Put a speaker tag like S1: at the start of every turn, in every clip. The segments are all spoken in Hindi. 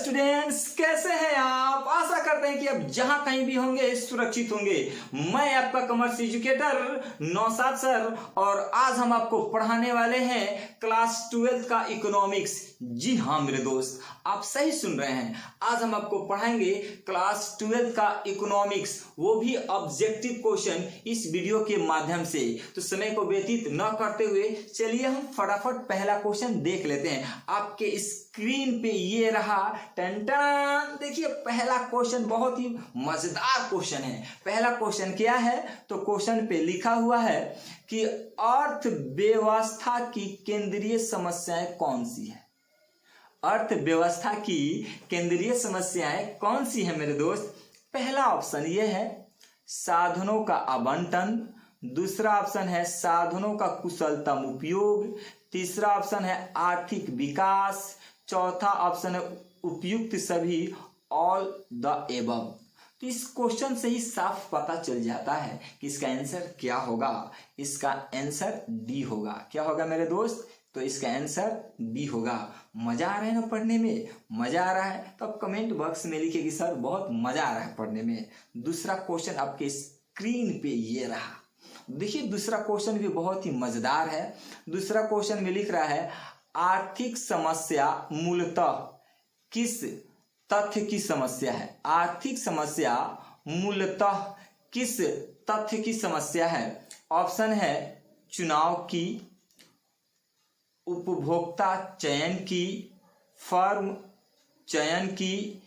S1: स्टूडेंट्स, कैसे हैं आप? आशा करते हैं कि आप जहां कहीं भी होंगे सुरक्षित होंगे। मैं आपका कॉमर्स एजुकेटर नौशाद सर और आज हम आपको पढ़ाने वाले हैं क्लास 12 का इकोनॉमिक्स। जी हाँ मेरे दोस्त, आप सही सुन रहे हैं। आज हम आपको पढ़ाएंगे क्लास 12 का इकोनॉमिक्स, वो भी ऑब्जेक्टिव क्वेश्चन इस वीडियो के माध्यम से। तो समय को व्यतीत न करते हुए चलिए हम फटाफट पहला क्वेश्चन देख लेते हैं। आपके स्क्रीन पे ये रहा, टन। देखिए पहला क्वेश्चन बहुत ही मजेदार क्वेश्चन है। पहला क्वेश्चन क्या है? तो क्वेश्चन पे लिखा हुआ है कि अर्थव्यवस्था की केंद्रीय समस्याएं कौन सी है। अर्थव्यवस्था की केंद्रीय समस्याएं कौन सी है मेरे दोस्त? पहला ऑप्शन ये है साधनों का आवंटन, दूसरा ऑप्शन है साधनों का कुशलतम उपयोग, तीसरा ऑप्शन है आर्थिक विकास, चौथा ऑप्शन है उपयुक्त सभी, ऑल द एबव। तो इस क्वेश्चन से ही साफ पता चल जाता है कि इसका आंसर क्या होगा। इसका आंसर डी होगा। क्या होगा मेरे दोस्त? तो इसका आंसर डी होगा। मजा आ रहा है ना पढ़ने में? मजा आ रहा है तो आप कमेंट बॉक्स में लिखिए कि सर बहुत मजा आ रहा है पढ़ने में। दूसरा क्वेश्चन आपके स्क्रीन पे ये रहा। देखिए दूसरा क्वेश्चन भी बहुत ही मजेदार है। दूसरा क्वेश्चन में लिख रहा है आर्थिक समस्या मूलतः किस तथ्य की समस्या है। आर्थिक समस्या मूलतः किस तथ्य की समस्या है? ऑप्शन है चुनाव की, उपभोक्ता चयन की, फर्म चयन की,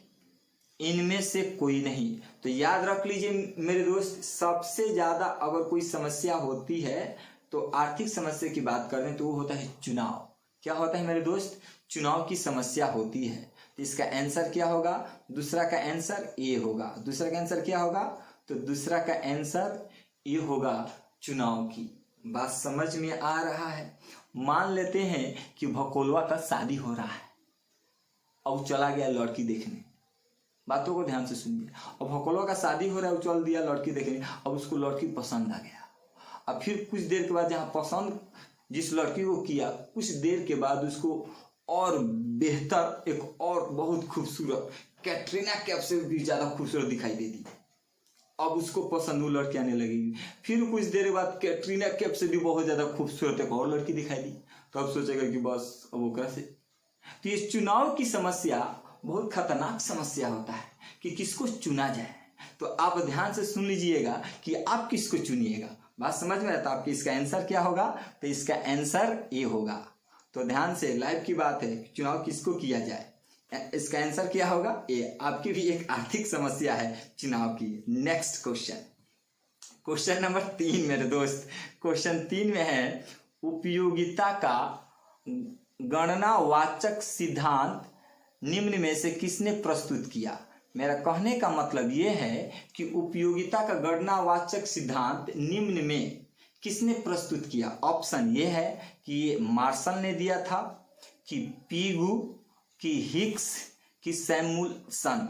S1: इनमें से कोई नहीं। तो याद रख लीजिए मेरे दोस्त, सबसे ज्यादा अगर कोई समस्या होती है तो आर्थिक समस्या की बात करें तो वो होता है चुनाव। क्या होता है मेरे दोस्त? चुनाव की समस्या होती है। तो इसका आंसर क्या होगा? दूसरा का आंसर ए होगा। दूसरा का आंसर क्या होगा? तो दूसरा का आंसर ए होगा, चुनाव की। बात समझ में आ रहा है? मान लेते हैं कि भकोलवा का शादी हो रहा है, अब चला गया लड़की देखने। बातों को ध्यान से सुनिए। अब भकोलवा का शादी हो रहा है, चल दिया लड़की देखने। अब उसको लड़की पसंद आ गया। अब फिर कुछ देर के बाद जहाँ पसंद जिस लड़की को किया, कुछ देर के बाद उसको और बेहतर एक और बहुत खूबसूरत कैटरीना कैफ से भी ज्यादा खूबसूरत दिखाई देती। अब उसको पसंद वो लड़की आने लगेगी। फिर कुछ देर बाद कैटरीना कैफ से भी बहुत ज्यादा खूबसूरत एक और लड़की दिखाई दी। तो अब सोचेगा कि बस अब ओकरा से। तो इस चुनाव की समस्या बहुत खतरनाक समस्या होता है कि किसको चुना जाए। तो आप ध्यान से सुन लीजिएगा कि आप किसको चुनिएगा। बात समझ में आता? आपकी इसका आंसर क्या होगा? तो इसका आंसर ए होगा। तो ध्यान से, लाइव की बात है, चुनाव किसको किया जाए। इसका आंसर क्या होगा? ए। आपकी भी एक आर्थिक समस्या है चुनाव की। नेक्स्ट क्वेश्चन, क्वेश्चन नंबर 3 मेरे दोस्त। क्वेश्चन 3 में है उपयोगिता का गणनावाचक सिद्धांत निम्न में से किसने प्रस्तुत किया। मेरा कहने का मतलब यह है कि उपयोगिता का गणनावाचक सिद्धांत निम्न में किसने प्रस्तुत किया। ऑप्शन ये है कि ये मार्शल ने दिया था, कि पीगू, कि हिक्स, कि सैमुलसन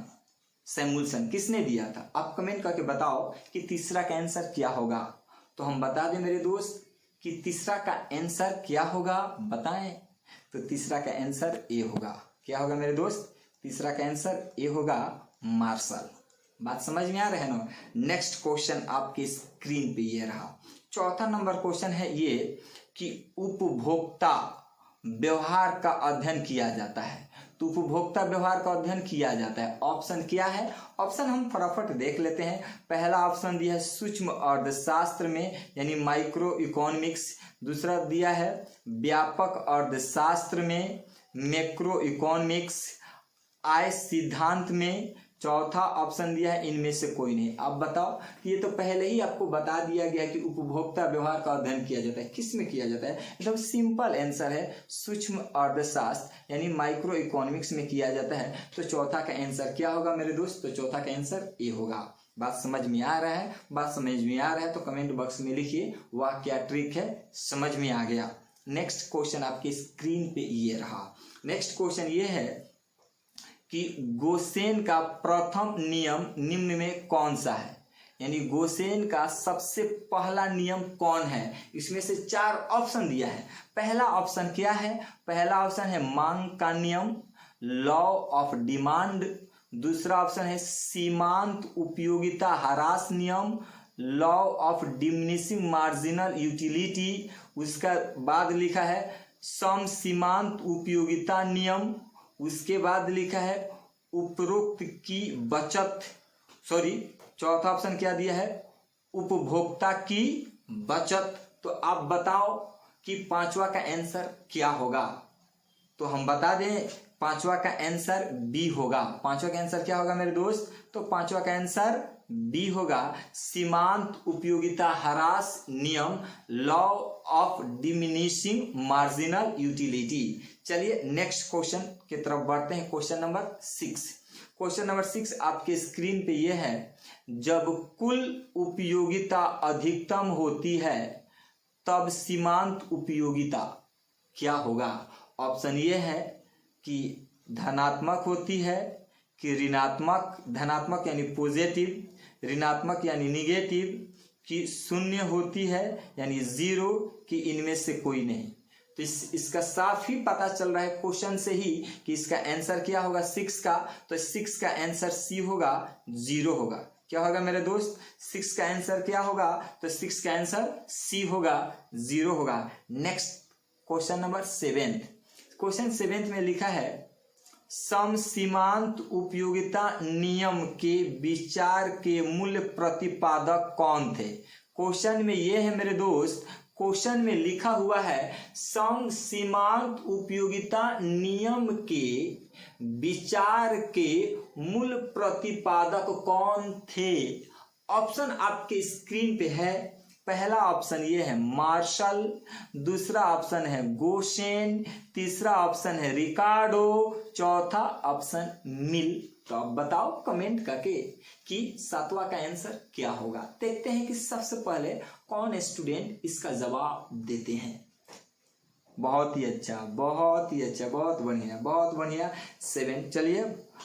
S1: किसने दिया था? आप कमेंट करके बताओ कि तीसरा का आंसर क्या होगा। तो हम बता दें मेरे दोस्त कि तीसरा का आंसर क्या होगा, बताएं। तो तीसरा का आंसर ए होगा। क्या होगा मेरे दोस्त? तीसरा का आंसर ए होगा, मार्शल। बात समझ में आ रहा है ना? नेक्स्ट क्वेश्चन आपके स्क्रीन पे ये रहा। चौथा नंबर क्वेश्चन है ये कि उपभोक्ता व्यवहार का अध्ययन किया जाता है। तो उपभोक्ता व्यवहार का अध्ययन किया जाता है। ऑप्शन क्या है? ऑप्शन हम फटाफट देख लेते हैं। पहला ऑप्शन दिया है सूक्ष्म अर्थशास्त्र में, यानी माइक्रो इकोनॉमिक्स। दूसरा दिया है व्यापक अर्थशास्त्र में, मैक्रो इकोनॉमिक्स। आय सिद्धांत में। चौथा ऑप्शन दिया है इनमें से कोई नहीं। अब बताओ, ये तो पहले ही आपको बता दिया गया कि उपभोक्ता व्यवहार का अध्ययन किया जाता है। किस में किया जाता है? एकदम सिंपल आंसर है, सूक्ष्म अर्थशास्त्र यानी माइक्रो इकोनॉमिक्स में किया जाता है। तो चौथा का आंसर क्या होगा मेरे दोस्त? तो चौथा का आंसर ए होगा। बात समझ में आ रहा है? बात समझ में आ रहा है तो कमेंट बॉक्स में लिखिए वाह क्या ट्रिक है, समझ में आ गया। नेक्स्ट क्वेश्चन आपके स्क्रीन पे ये रहा। नेक्स्ट क्वेश्चन ये है कि गोसेन का प्रथम नियम निम्न में कौन सा है। यानी गोसेन का सबसे पहला नियम कौन है। इसमें से 4 ऑप्शन दिया है। पहला ऑप्शन क्या है? पहला ऑप्शन है मांग का नियम। लॉ ऑफ डिमांड, दूसरा ऑप्शन है सीमांत उपयोगिता ह्रास नियम, law of diminishing marginal utility, उसका बाद लिखा है सम सीमांत उपयोगिता नियम, उसके बाद लिखा है उपरोक्त की बचत, चौथा ऑप्शन क्या दिया है उपभोक्ता की बचत। तो आप बताओ कि पांचवा का आंसर क्या होगा। तो हम बता दें पांचवा का आंसर बी होगा। पांचवा का आंसर क्या होगा मेरे दोस्त, तो पांचवा का आंसर बी होगा सीमांत उपयोगिता ह्रास नियम, law of diminishing marginal utility. चलिए नेक्स्ट क्वेश्चन की तरफ बढ़ते हैं। Question number 6। क्वेश्चन नंबर 6 आपके स्क्रीन पे ये है, जब कुल उपयोगिता अधिकतम होती है तब सीमांत उपयोगिता क्या होगा। ऑप्शन ये है कि धनात्मक होती है कि ऋणात्मक, धनात्मक यानी पॉजिटिव, ऋणात्मक यानी निगेटिव, कि शून्य होती है यानी जीरो, कि इनमें से कोई नहीं। तो इसका साफ ही पता चल रहा है क्वेश्चन से ही कि इसका आंसर क्या होगा 6 का। तो 6 का आंसर सी होगा, 0 होगा। क्या होगा मेरे दोस्त, 6 का आंसर क्या होगा, तो 6 का आंसर सी होगा, 0 होगा। Next question number 7। क्वेश्चन 7 में लिखा है सम सीमांत उपयोगिता नियम के विचार के मूल प्रतिपादक कौन थे। क्वेश्चन में ये है मेरे दोस्त, क्वेश्चन में लिखा हुआ है सम सीमांत उपयोगिता नियम के विचार के मूल प्रतिपादक कौन थे। ऑप्शन आपके स्क्रीन पे है। पहला ऑप्शन ये है मार्शल, दूसरा ऑप्शन है गोशेन, तीसरा ऑप्शन है रिकार्डो, चौथा ऑप्शन मिल। तो आप बताओ कमेंट करके कि 7वां का आंसर क्या होगा। देखते हैं कि सबसे पहले कौन स्टूडेंट इसका जवाब देते हैं। बहुत ही अच्छा, बहुत ही अच्छा, बहुत बढ़िया, बहुत बढ़िया। 7। चलिए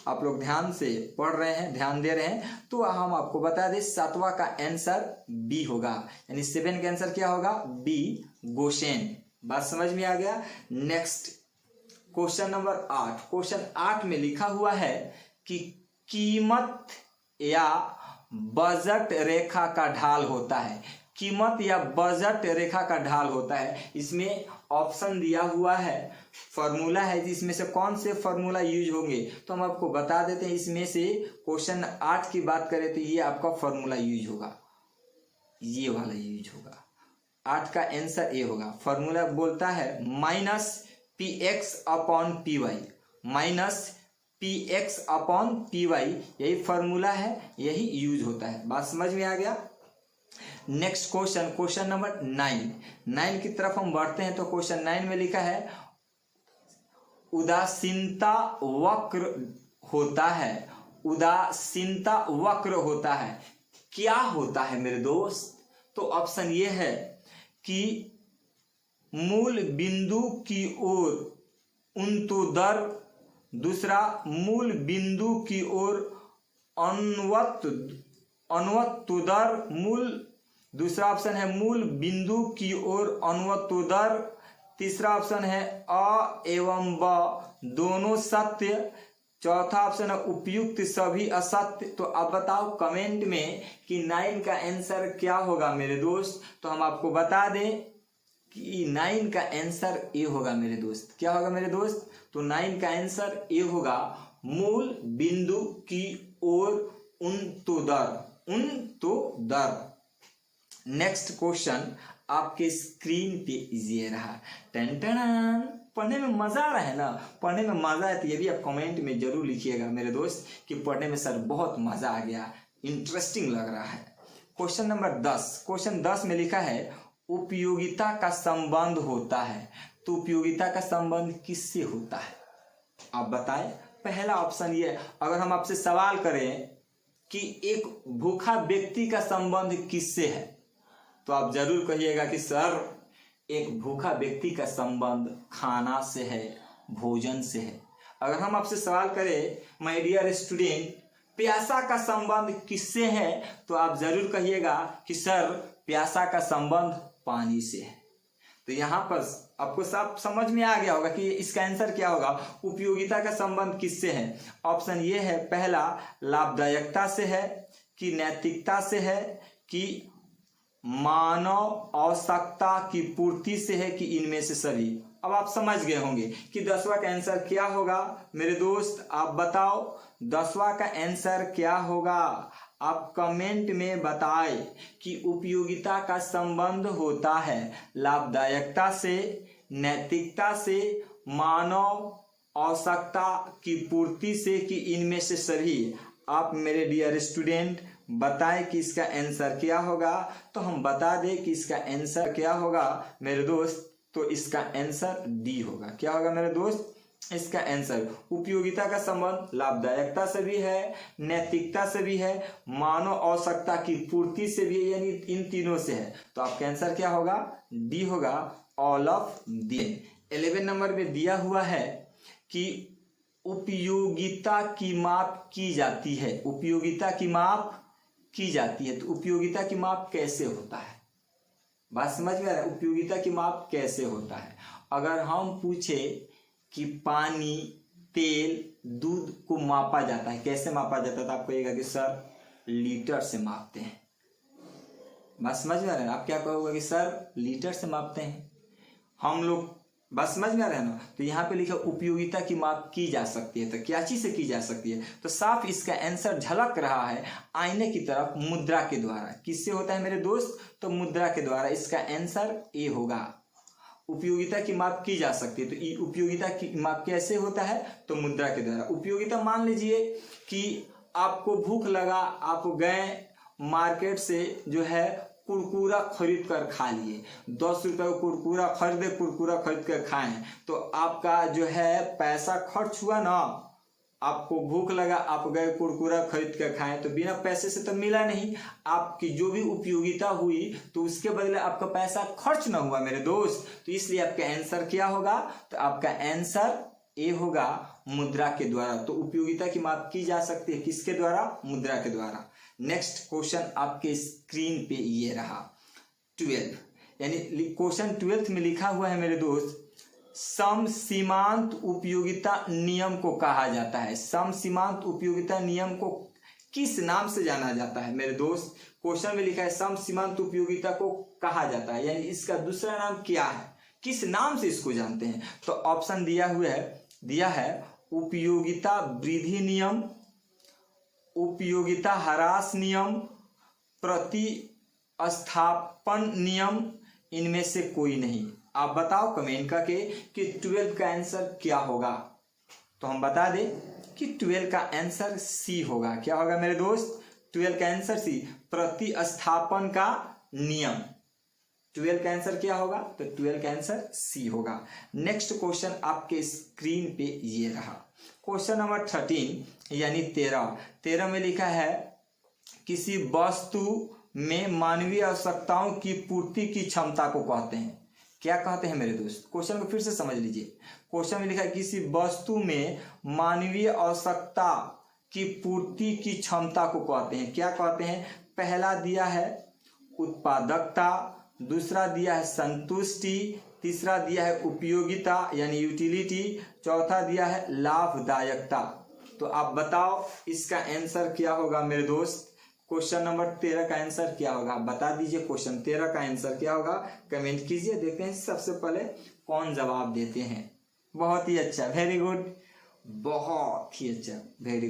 S1: आप लोग ध्यान से पढ़ रहे हैं, ध्यान दे रहे हैं, तो हम आपको बता दें 7वां का आंसर बी होगा, यानी 7 का आंसर क्या होगा, बी, गोशेन। बात समझ में आ गया। Next question number 8। क्वेश्चन 8 में लिखा हुआ है कि कीमत या बजट रेखा का ढाल होता है। कीमत या बजट रेखा का ढाल होता है। इसमें ऑप्शन दिया हुआ है, फॉर्मूला है, इसमें से कौन से फॉर्मूला यूज होंगे तो हम आपको बता देते हैं। इसमें से क्वेश्चन 8 की बात करें तो ये आपका फॉर्मूला यूज होगा, ये वाला यूज होगा। 8 का आंसर ये होगा। फॉर्मूला बोलता है -px/py, -px/py, यही फॉर्मूला है, यही यूज होता है। बात समझ में आ गया। नेक्स्ट क्वेश्चन, क्वेश्चन नंबर 9 की तरफ हम बढ़ते हैं। तो क्वेश्चन 9 में लिखा है उदासीनता वक्र होता है। उदासीनता वक्र होता है, क्या होता है मेरे दोस्त। तो ऑप्शन ये है कि मूल बिंदु की ओर उन्नतोदर, दूसरा मूल बिंदु की ओर अन्वतोदर, दूसरा ऑप्शन है मूल बिंदु की ओर अन्वतोदर, तीसरा ऑप्शन है अ एवं ब दोनों सत्य, चौथा ऑप्शन है उपयुक्त सभी असत्य। तो आप बताओ कमेंट में कि 9 का आंसर क्या होगा मेरे दोस्त। तो हम आपको बता दें कि 9 का आंसर ए होगा मेरे दोस्त। क्या होगा मेरे दोस्त, तो 9 का आंसर ए होगा, मूल बिंदु की ओर उन्नतोदर। नेक्स्ट क्वेश्चन आपके स्क्रीन पे ये रहा। टन पढ़ने में मजा आ रहा है ना, पढ़ने में मजा है तो ये भी आप कमेंट में जरूर लिखिएगा मेरे दोस्त कि पढ़ने में सर बहुत मजा आ गया, इंटरेस्टिंग लग रहा है। Question number 10। क्वेश्चन 10 में लिखा है उपयोगिता का संबंध होता है। तो उपयोगिता का संबंध किससे होता है आप बताएं। पहला ऑप्शन ये, अगर हम आपसे सवाल करें कि एक भूखा व्यक्ति का संबंध किससे है तो आप जरूर कहिएगा कि सर एक भूखा व्यक्ति का संबंध खाना से है, भोजन से है। अगर हम आपसे सवाल करें माय डियर स्टूडेंट प्यासा का संबंध किससे है तो आप जरूर कहिएगा कि सर प्यासा का संबंध पानी से है। तो यहाँ पर आपको सब समझ में आ गया होगा कि इसका आंसर क्या होगा, उपयोगिता का संबंध किससे है। ऑप्शन ये है, पहला लाभदायकता से है, कि नैतिकता से है, कि मानव आवश्यकता की पूर्ति से है, कि इनमें से सभी। अब आप समझ गए होंगे कि 10वां का आंसर क्या होगा मेरे दोस्त, आप बताओ 10वां का आंसर क्या होगा। आप कमेंट में बताएं कि उपयोगिता का संबंध होता है लाभदायकता से, नैतिकता से, मानव आवश्यकता की पूर्ति से, कि इनमें से सभी। आप मेरे डियर स्टूडेंट बताएं कि इसका आंसर क्या होगा। तो हम बता दें कि इसका आंसर क्या होगा मेरे दोस्त, तो इसका आंसर डी होगा। क्या होगा मेरे दोस्त, इसका आंसर उपयोगिता का संबंध लाभदायकता से भी है, नैतिकता से भी है, मानव आवश्यकता की पूर्ति से भी है, यानी इन तीनों से है। तो आपका आंसर क्या होगा, डी होगा, ऑल ऑफ दी। 11 नंबर में दिया हुआ है कि उपयोगिता की माप की जाती है, उपयोगिता की माप की जाती है। तो उपयोगिता की माप कैसे होता है, बात समझ में आ रहा है, उपयोगिता की माप कैसे होता है। अगर हम पूछे कि पानी, तेल, दूध को मापा जाता है, कैसे मापा जाता है, तो आप कहिएगा कि सर लीटर से मापते हैं। बात समझ में आ रहा है, आप क्या कहोगे कि सर लीटर से मापते हैं हम लोग। बात समझ में आ रहा है ना। तो यहाँ पे लिखा उपयोगिता की माप की जा सकती है, तो क्या चीज से की जा सकती है, तो साफ इसका आंसर झलक रहा है आईने की तरफ, मुद्रा के द्वारा। किससे होता है मेरे दोस्त, तो मुद्रा के द्वारा। इसका आंसर ए होगा, उपयोगिता की माप की जा सकती है। तो उपयोगिता की माप कैसे होता है, तो मुद्रा के द्वारा। उपयोगिता मान लीजिए कि आपको भूख लगा, आप गए मार्केट से जो है कुरकुरा खरीद कर खा लिए, 10 रुपए का कुरकुरा खरीदे, कुरकुरा खरीद कर खाएं, तो आपका जो है पैसा खर्च हुआ ना। आपको भूख लगा, आप गए कुरकुरा खरीद कर खाएं, तो बिना पैसे से तो मिला नहीं, आपकी जो भी उपयोगिता हुई तो उसके बदले आपका पैसा खर्च ना हुआ मेरे दोस्त। तो इसलिए आपका आंसर क्या होगा, तो आपका आंसर ए होगा, मुद्रा के द्वारा। तो उपयोगिता की माप की जा सकती है किसके द्वारा, मुद्रा के द्वारा। नेक्स्ट क्वेश्चन आपके स्क्रीन पे ये रहा 12, यानी क्वेश्चन 12 में लिखा हुआ है मेरे दोस्त, समसीमांत उपयोगिता नियम को कहा जाता है। समसीमांत उपयोगिता नियम को किस नाम से जाना जाता है मेरे दोस्त, क्वेश्चन में लिखा है समसीमांत उपयोगिता को कहा जाता है, यानी इसका दूसरा नाम क्या है, किस नाम से इसको जानते हैं। तो ऑप्शन दिया है उपयोगिता वृद्धि नियम, उपयोगिता ह्रास नियम, प्रतिस्थापन नियम, इनमें से कोई नहीं। आप बताओ कमेंट करके कि 12 का आंसर क्या होगा। तो हम बता दें कि 12 का आंसर सी होगा। क्या होगा मेरे दोस्त, 12 का आंसर सी, प्रतिस्थापन का नियम। 12 का आंसर क्या होगा, तो 12 का आंसर सी होगा। नेक्स्ट क्वेश्चन आपके स्क्रीन पे ये रहा, क्वेश्चन नंबर 13 यानी 13 में लिखा है किसी वस्तु में मानवीय आवश्यकताओं की पूर्ति की क्षमता को कहते हैं। क्या कहते हैं मेरे दोस्त, क्वेश्चन को फिर से समझ लीजिए। क्वेश्चन में लिखा है किसी वस्तु में मानवीय आवश्यकता की पूर्ति की क्षमता को कहते हैं। क्या कहते हैं, पहला दिया है उत्पादकता, दूसरा दिया है संतुष्टि, तीसरा दिया है उपयोगिता यानी यूटिलिटी, चौथा दिया है लाभदायकता। तो आप बताओ इसका आंसर क्या होगा मेरे दोस्त, क्वेश्चन नंबर 13 का आंसर क्या होगा, बता दीजिए। क्वेश्चन 13 का आंसर क्या होगा, कमेंट कीजिए, देखते हैं सबसे पहले कौन जवाब देते हैं। बहुत ही अच्छा, वेरी गुड, बहुत ही अच्छा, वेरी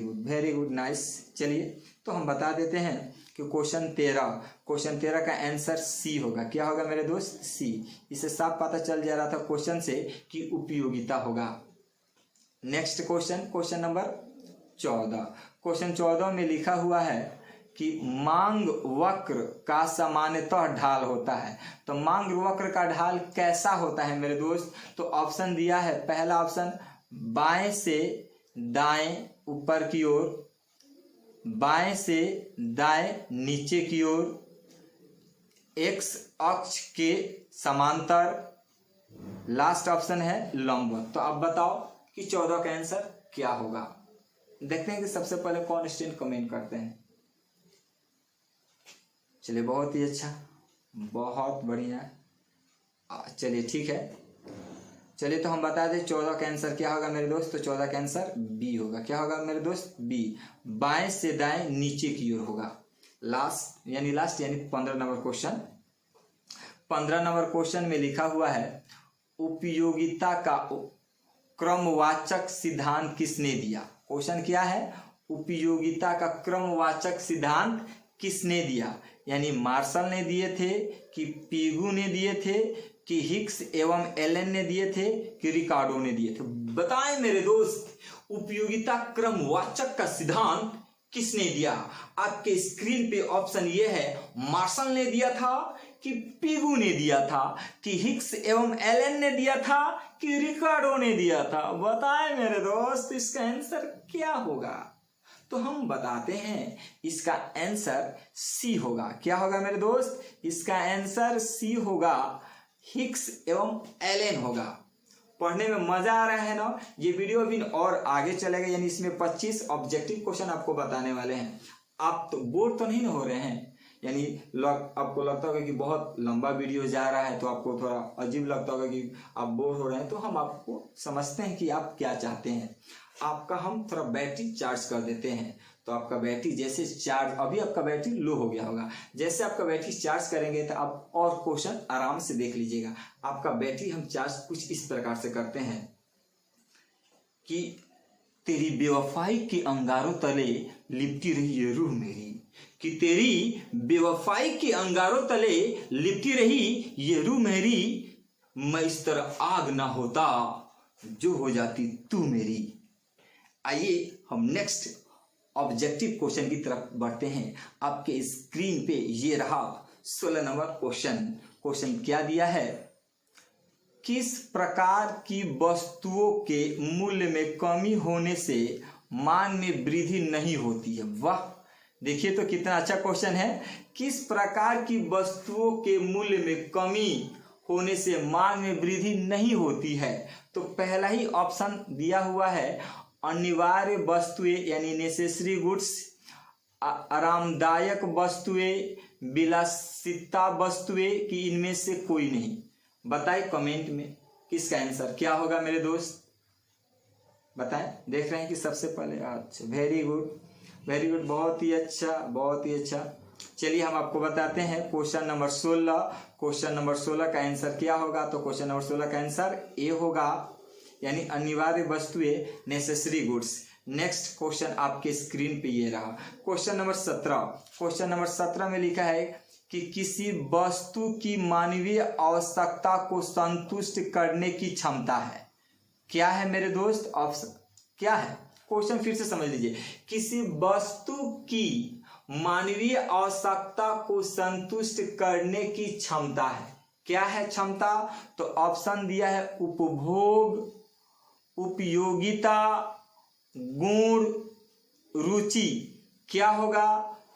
S1: गुड, नाइस। चलिए तो हम बता देते हैं कि क्वेश्चन 13 का आंसर सी होगा। क्या होगा मेरे दोस्त, सी। इसे साफ पता चल जा रहा था क्वेश्चन से कि उपयोगिता होगा। Next question number 14। क्वेश्चन 14 में लिखा हुआ है कि मांग वक्र का सामान्यतः ढाल होता है। तो मांग वक्र का ढाल कैसा होता है मेरे दोस्त, तो ऑप्शन दिया है, पहला ऑप्शन बाएं से दाएं ऊपर की ओर, बाएं से दाएं नीचे की ओर, एक्स अक्ष के समांतर, लास्ट ऑप्शन है लंबवत। तो आप बताओ कि 14 का आंसर क्या होगा। देखते हैं कि सबसे पहले कौन स्टूडेंट कमेंट करते हैं। चलिए बहुत ही अच्छा, बहुत बढ़िया, चलिए ठीक है, चलिए तो हम बता दें 14 का आंसर क्या होगा मेरे दोस्त। तो 14 का आंसर बी होगा। क्या होगा मेरे दोस्त? बी। बाएं से दाएं नीचे की ओर होगा। लास्ट यानी 15 नंबर क्वेश्चन। 15 नंबर क्वेश्चन में लिखा हुआ है उपयोगिता का क्रमवाचक सिद्धांत किसने दिया। क्वेश्चन क्या है? उपयोगिता का क्रमवाचक सिद्धांत किसने दिया, यानी मार्शल ने दिए थे कि पीगू ने दिए थे कि हिक्स एवं एलन ने दिए थे कि रिकार्डो ने दिए थे। बताएं मेरे दोस्त, उपयोगिता क्रमवाचक का सिद्धांत किसने दिया? आपके स्क्रीन पे ऑप्शन ये है, मार्शल ने दिया था कि पीगू ने दिया था कि हिक्स एवं एलन ने दिया था कि रिकार्डो ने दिया था। बताएं मेरे दोस्त, इसका आंसर क्या होगा? तो हम बताते हैं, इसका आंसर सी होगा। क्या होगा मेरे दोस्त? इसका आंसर सी होगा, हिक्स एवं एलन होगा। पढ़ने में मजा आ रहा है ना? ये वीडियो अभी और आगे चलेगा, यानी इसमें 25 ऑब्जेक्टिव क्वेश्चन आपको बताने वाले हैं। आप तो बोर तो नहीं हो रहे हैं? यानी आपको लगता होगा कि बहुत लंबा वीडियो जा रहा है, तो आपको थोड़ा अजीब लगता होगा कि आप बोर हो रहे हैं। तो हम आपको समझते हैं कि आप क्या चाहते हैं। आपका हम थोड़ा बैटरी चार्ज कर देते हैं, तो आपका बैटरी जैसे चार्ज, अभी आपका बैटरी लो हो गया होगा, जैसे आपका बैटरी चार्ज करेंगे तो आप और क्वेश्चन आराम से देख लीजिएगा। आपका बैटरी हम चार्ज कुछ इस प्रकार से करते हैं कि तेरी बेवफाई के अंगारों तले लिपटी रही ये रूह मेरी, कि तेरी बेवफाई के अंगारों तले लिपटी रही ये रूह मेरी, मैं इस तरह आग ना होता जो हो जाती तू मेरी। आइए हम नेक्स्ट ऑब्जेक्टिव क्वेश्चन की तरफ बढ़ते हैं। आपके स्क्रीन पे ये रहा 16 नंबर क्वेश्चन। क्वेश्चन क्या दिया है? किस प्रकार की वस्तुओं के मूल्य में कमी होने से मांग में वृद्धि नहीं होती है? वाह, देखिए तो कितना अच्छा क्वेश्चन है। किस प्रकार की वस्तुओं के मूल्य में कमी होने से मांग में वृद्धि नहीं होती है? तो पहला ही ऑप्शन दिया हुआ है, अनिवार्य वस्तुएं यानी नेसेसरी गुड्स, आरामदायक वस्तुएं, विलासिता वस्तुएं, कि इनमें से कोई नहीं। बताएं कमेंट में किसका आंसर क्या होगा मेरे दोस्त, बताएं। देख रहे हैं कि सबसे पहले, अच्छा वेरी गुड वेरी गुड, बहुत ही अच्छा बहुत ही अच्छा। चलिए हम आपको बताते हैं क्वेश्चन नंबर 16। क्वेश्चन नंबर 16 का आंसर क्या होगा? तो क्वेश्चन नंबर 16 का आंसर ए होगा, यानी अनिवार्य वस्तुएं, नेसेसरी गुड्स। नेक्स्ट क्वेश्चन आपके स्क्रीन पे ये रहा, क्वेश्चन नंबर 17। क्वेश्चन नंबर 17 में लिखा है कि किसी वस्तु की मानवीय आवश्यकता को संतुष्ट करने की क्षमता है। क्या है मेरे दोस्त? ऑप्शन क्या है? क्वेश्चन फिर से समझ लीजिए। किसी वस्तु की मानवीय आवश्यकता को संतुष्ट करने की क्षमता है। क्या है क्षमता? तो ऑप्शन दिया है उपभोग, उपयोगिता, गुण, रुचि। क्या होगा?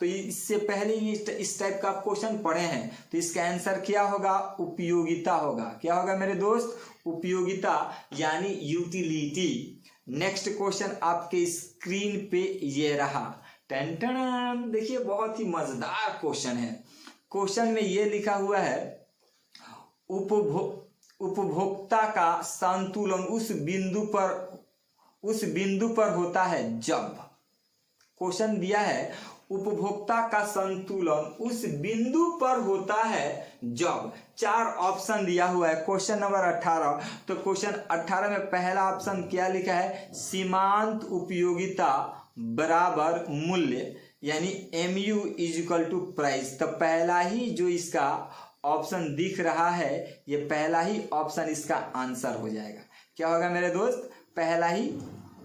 S1: तो इससे पहले इस टाइप का क्वेश्चन पढ़े हैं, तो इसका आंसर क्या होगा? उपयोगिता होगा। क्या होगा मेरे दोस्त? उपयोगिता यानी यूटिलिटी। नेक्स्ट क्वेश्चन आपके स्क्रीन पे ये रहा, टेंटन। देखिए बहुत ही मजेदार क्वेश्चन है। क्वेश्चन में ये लिखा हुआ है, उपभोक्ता का संतुलन उस बिंदु पर होता है जब। क्वेश्चन दिया है उपभोक्ता का संतुलन उस बिंदु पर होता है जब। 4 ऑप्शन दिया हुआ है क्वेश्चन नंबर 18। तो क्वेश्चन 18 में पहला ऑप्शन क्या लिखा है? सीमांत उपयोगिता बराबर मूल्य, यानी MU = प्राइस। तो पहला ही जो इसका ऑप्शन दिख रहा है, ये पहला ही ऑप्शन इसका आंसर हो जाएगा। क्या होगा मेरे दोस्त? पहला ही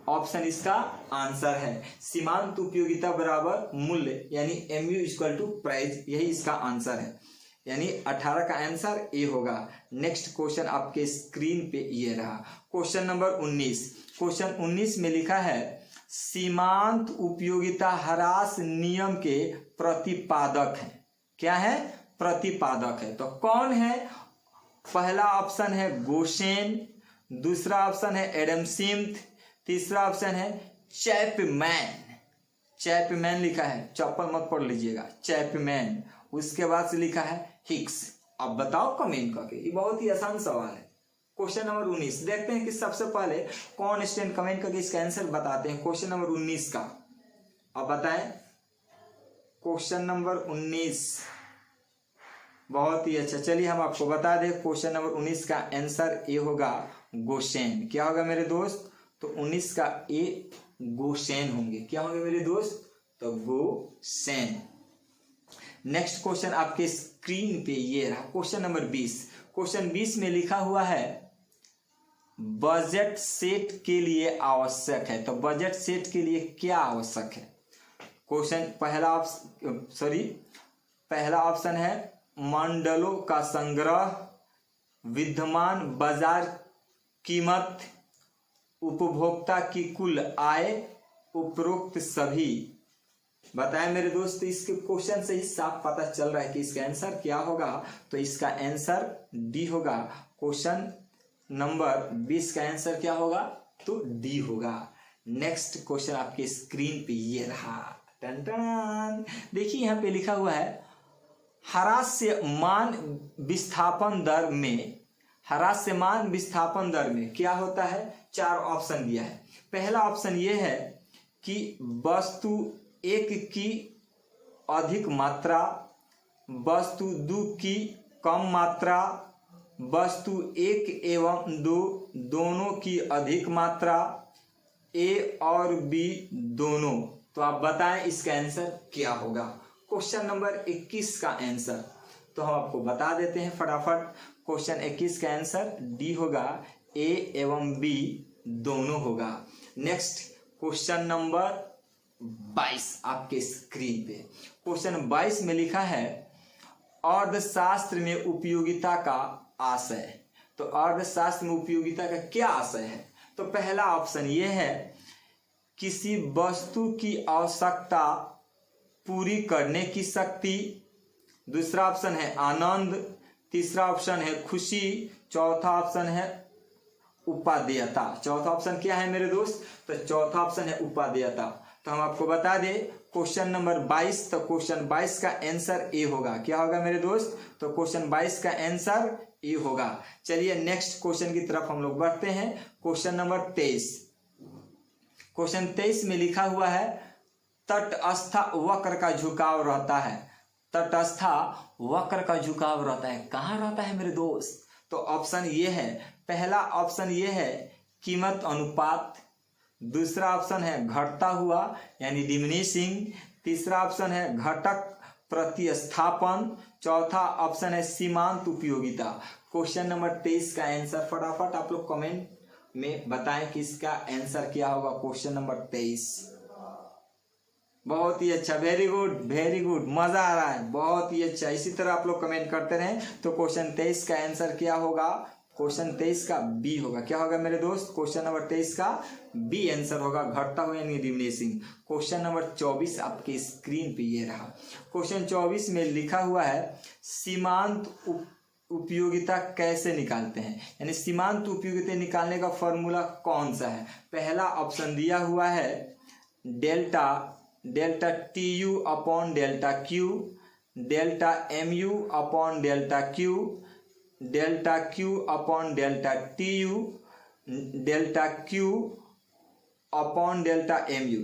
S1: ऑप्शन इसका आंसर है, सीमांत उपयोगिता बराबर मूल्य, यानी MU = प्राइस, यही इसका आंसर है। यानी 18 का आंसर ए होगा। नेक्स्ट क्वेश्चन आपके स्क्रीन पे ये रहा, क्वेश्चन नंबर 19। क्वेश्चन 19 में लिखा है, सीमांत उपयोगिता ह्रास नियम के प्रतिपादक है। क्या है? प्रतिपादक है। तो कौन है? पहला ऑप्शन है गोसेन, दूसरा ऑप्शन है एडम स्मिथ, तीसरा ऑप्शन है चैपमैन। चैपमैन लिखा है, चप्पल मत पढ़ लीजिएगा, चैपमैन। उसके बाद से लिखा है हिक्स। अब बताओ कमेंट करके। ये बहुत ही आसान सवाल है। क्वेश्चन नंबर 19 देखते हैं कि सबसे पहले कौन स्टूडेंट कमेंट करके इसका आंसर बताते हैं। क्वेश्चन नंबर 19 का अब बताएं। क्वेश्चन नंबर 19 बहुत ही अच्छा। चलिए हम आपको बता दें, क्वेश्चन नंबर 19 का आंसर ए होगा गोसेन। क्या होगा मेरे दोस्त? तो 19 का ए गोसेन होंगे। क्या होंगे मेरे दोस्त? तो गोसेन। नेक्स्ट क्वेश्चन आपके स्क्रीन पे ये रहा, क्वेश्चन नंबर 20। क्वेश्चन 20 में लिखा हुआ है बजट सेट के लिए आवश्यक है। तो बजट सेट के लिए क्या आवश्यक है? क्वेश्चन पहला ऑप्शन है मंडलों का संग्रह, विद्यमान बाजार कीमत, उपभोक्ता की कुल आय, उपरोक्त सभी। बताएं मेरे दोस्त, इसके क्वेश्चन से ही साफ पता चल रहा है कि इसका आंसर क्या होगा। तो इसका आंसर डी होगा। क्वेश्चन नंबर 20 का आंसर क्या होगा? तो डी होगा। नेक्स्ट क्वेश्चन आपके स्क्रीन पे ये रहा, टन टन। देखिए यहाँ पे लिखा हुआ है ह्रास्यमान विस्थापन दर में क्या होता है? 4 ऑप्शन दिया है। पहला ऑप्शन ये है कि वस्तु 1 की अधिक मात्रा, वस्तु 2 की कम मात्रा, वस्तु 1 एवं 2 दोनों की अधिक मात्रा, ए और बी दोनों। तो आप बताएं इसका आंसर क्या होगा? क्वेश्चन नंबर 21 का आंसर तो हम आपको बता देते हैं फटाफट। क्वेश्चन 21 का आंसर डी होगा, ए एवं बी दोनों होगा। नेक्स्ट क्वेश्चन नंबर 22 आपके स्क्रीन पे। क्वेश्चन 22 में लिखा है अर्थशास्त्र में उपयोगिता का आशय। तो अर्थशास्त्र में उपयोगिता का क्या आशय है? तो पहला ऑप्शन ये है किसी वस्तु की आवश्यकता पूरी करने की शक्ति, दूसरा ऑप्शन है आनंद, तीसरा ऑप्शन है खुशी, चौथा ऑप्शन है उपादेयता। चौथा ऑप्शन क्या है मेरे दोस्त? तो चौथा ऑप्शन है उपादेयता। तो हम आपको बता दें क्वेश्चन नंबर 22, तो क्वेश्चन 22 का आंसर ए होगा। क्या होगा मेरे दोस्त? तो क्वेश्चन 22 का आंसर ए होगा। चलिए नेक्स्ट क्वेश्चन की तरफ हम लोग बढ़ते हैं। Question number 23। क्वेश्चन 23 में लिखा हुआ है तटस्थ वक्र का झुकाव रहता है। तटस्थ वक्र का झुकाव रहता है, कहाँ रहता है मेरे दोस्त? तो ऑप्शन ये है, पहला ऑप्शन ये है कीमत अनुपात, दूसरा ऑप्शन है घटता हुआ यानी डिमिनिशिंग, तीसरा ऑप्शन है घटक प्रतिस्थापन, चौथा ऑप्शन है सीमांत उपयोगिता। क्वेश्चन नंबर 23 का आंसर फटाफट आप लोग कमेंट में बताएं कि इसका आंसर क्या होगा। क्वेश्चन नंबर 23 बहुत ही अच्छा, वेरी गुड, मजा आ रहा है, बहुत ही अच्छा। इसी तरह आप लोग कमेंट करते रहें। तो क्वेश्चन 23 का आंसर क्या होगा? क्वेश्चन 23 का बी होगा। क्या होगा मेरे दोस्त? क्वेश्चन नंबर 23 का बी आंसर होगा, घटता हुआ यानी डिमिनिशिंग। क्वेश्चन नंबर 24 आपके स्क्रीन पे ये रहा। क्वेश्चन 24 में लिखा हुआ है सीमांत उपयोगिता कैसे निकालते हैं, यानी सीमांत उपयोगिता निकालने का फॉर्मूला कौन सा है? पहला ऑप्शन दिया हुआ है delta T U upon delta Q, delta M U upon delta Q, delta Q upon delta T U, delta Q upon delta M U.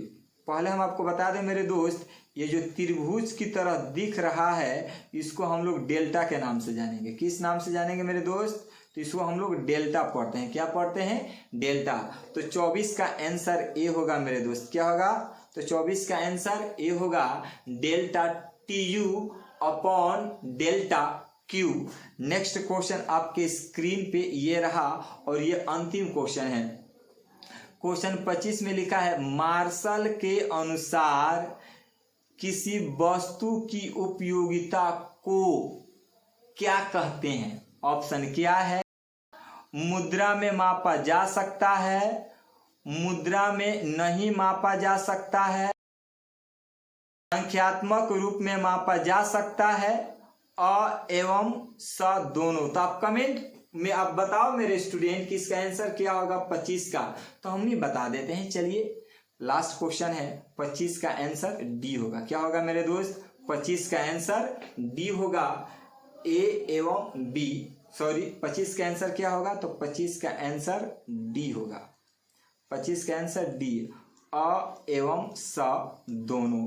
S1: पहले हम आपको बता दें मेरे दोस्त, ये जो त्रिभुज की तरह दिख रहा है इसको हम लोग डेल्टा के नाम से जानेंगे। किस नाम से जानेंगे मेरे दोस्त? तो इसको हम लोग डेल्टा पढ़ते हैं। क्या पढ़ते हैं? डेल्टा। तो 24 का आंसर ए होगा मेरे दोस्त। क्या होगा? तो 24 का आंसर ए होगा delta T U upon delta Q. Next question आपके स्क्रीन पे ये रहा और ये अंतिम क्वेश्चन है। क्वेश्चन 25 में लिखा है मार्शल के अनुसार किसी वस्तु की उपयोगिता को क्या कहते हैं? ऑप्शन क्या है? मुद्रा में मापा जा सकता है, मुद्रा में नहीं मापा जा सकता है, संख्यात्मक रूप में मापा जा सकता है, अ एवं स दोनों। तो आप कमेंट में आप बताओ मेरे स्टूडेंट कि इसका आंसर क्या होगा 25 का। तो हम ही बता देते हैं। चलिए लास्ट क्वेश्चन है, 25 का आंसर डी होगा। क्या होगा मेरे दोस्त? 25 का आंसर डी होगा। ए एवं बी, सॉरी 25 का आंसर क्या होगा, तो 25 का आंसर डी होगा। 25 का आंसर डी, अ एवं स दोनों।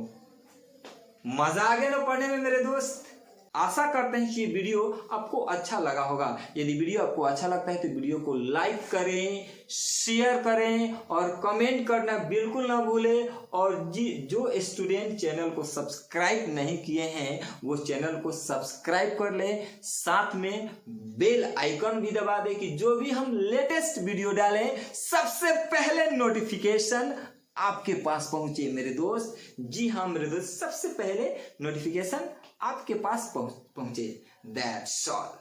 S1: मजा आ गया ना पढ़ने में मेरे दोस्त। आशा करते हैं कि ये वीडियो आपको अच्छा लगा होगा। यदि वीडियो आपको अच्छा लगता है तो वीडियो को लाइक करें, शेयर करें और कमेंट करना बिल्कुल ना भूलें। और जो स्टूडेंट चैनल को सब्सक्राइब नहीं किए हैं वो चैनल को सब्सक्राइब कर लें, साथ में बेल आइकन भी दबा दें कि जो भी हम लेटेस्ट वीडियो डालें सबसे पहले नोटिफिकेशन आपके पास पहुंचे मेरे दोस्त। जी हाँ मेरे दोस्त, सबसे पहले नोटिफिकेशन आपके पास पहुंचे। That's all.